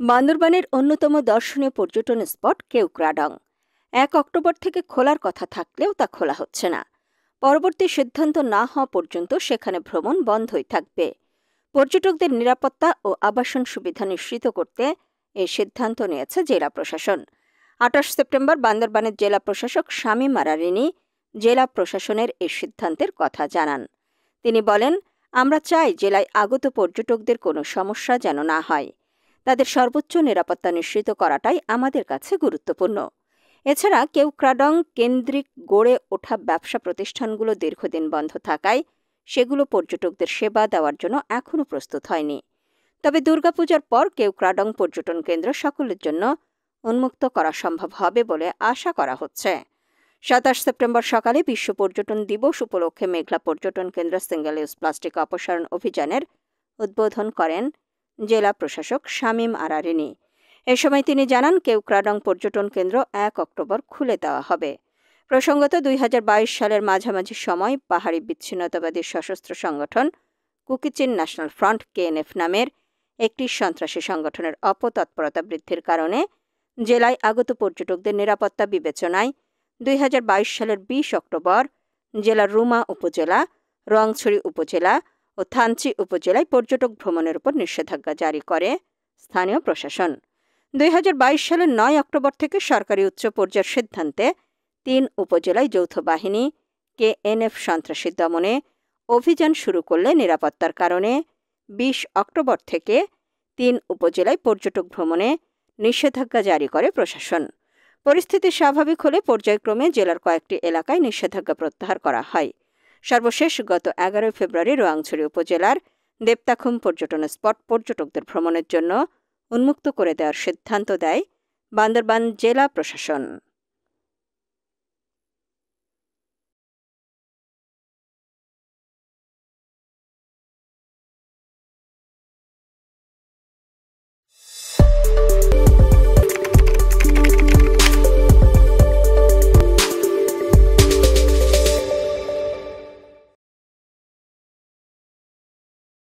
বান্দরবানের অন্যতম দর্শনীয় পর্যটন স্পট কেওক্রাডং ১ অক্টোবর থেকে খোলার কথা থাকলেও তা খোলা হচ্ছে না। পরবর্তী সিদ্ধান্ত না হওয়া পর্যন্ত সেখানে ভ্রমণ বন্ধই থাকবে। পর্যটকদের নিরাপত্তা ও আবাসন সুবিধা নিশ্চিত করতে এই সিদ্ধান্ত নিয়েছে জেলা প্রশাসন। ২৮ সেপ্টেম্বর বান্দরবানের জেলা প্রশাসক শামীম আরারিনী জেলা প্রশাসনের এই সিদ্ধান্তের কথা জানান। তিনি বলেন, আমরা চাই জেলায় আগত পর্যটকদের কোনো সমস্যা যেন না হয়। তাদের সর্বোচ্চ নিরাপত্তা নিশ্চিত করাটাই আমাদের কাছে গুরুত্বপূর্ণ। এছাড়া কেওক্রাডং কেন্দ্রিক গড়ে ওঠা ব্যবসা প্রতিষ্ঠানগুলো দীর্ঘদিন বন্ধ থাকায় সেগুলো পর্যটকদের সেবা দেওয়ার জন্য এখনও প্রস্তুত হয়নি। তবে দুর্গাপূজার পর কেওক্রাডং পর্যটন কেন্দ্র সকলের জন্য উন্মুক্ত করা সম্ভব হবে বলে আশা করা হচ্ছে। ২৭ সেপ্টেম্বর সকালে বিশ্ব পর্যটন দিবস উপলক্ষে মেঘলা পর্যটন কেন্দ্র সিঙ্গেল ইউজ প্লাস্টিক অপসারণ অভিযানের উদ্বোধন করেন জেলা প্রশাসক শামীম আরারিনী। এ সময় তিনি জানান, কেওক্রাডং পর্যটন কেন্দ্র ১ অক্টোবর খুলে দেওয়া হবে। প্রসঙ্গত ২০২২ সালের মাঝামাঝি সময় পাহাড়ি বিচ্ছিন্নতাবাদী সশস্ত্র সংগঠন কুকিচিন ন্যাশনাল ফ্রন্ট KNF নামের একটি সন্ত্রাসী সংগঠনের অপতৎপরতা বৃদ্ধির কারণে জেলায় আগত পর্যটকদের নিরাপত্তা বিবেচনায় ২০২২ সালের ২০ অক্টোবর জেলার রুমা উপজেলা, রংছড়ি উপজেলা ও থানচি উপজেলায় পর্যটক ভ্রমণের উপর নিষেধাজ্ঞা জারি করে স্থানীয় প্রশাসন। ২০২২ সালের ৯ অক্টোবর থেকে সরকারি উচ্চ পর্যায়ের সিদ্ধান্তে ৩ উপজেলায় যৌথ বাহিনী KNF সন্ত্রাসী দমনে অভিযান শুরু করলে নিরাপত্তার কারণে ২০ অক্টোবর থেকে ৩ উপজেলায় পর্যটক ভ্রমণে নিষেধাজ্ঞা জারি করে প্রশাসন। পরিস্থিতি স্বাভাবিক হলে পর্যায়ক্রমে জেলার কয়েকটি এলাকায় নিষেধাজ্ঞা প্রত্যাহার করা হয়। সর্বশেষ গত ১১ ফেব্রুয়ারি রোয়াংছড়ি উপজেলার দেবতাখুম পর্যটন স্পট পর্যটকদের ভ্রমণের জন্য উন্মুক্ত করে দেওয়ার সিদ্ধান্ত দেয় বান্দরবান জেলা প্রশাসন।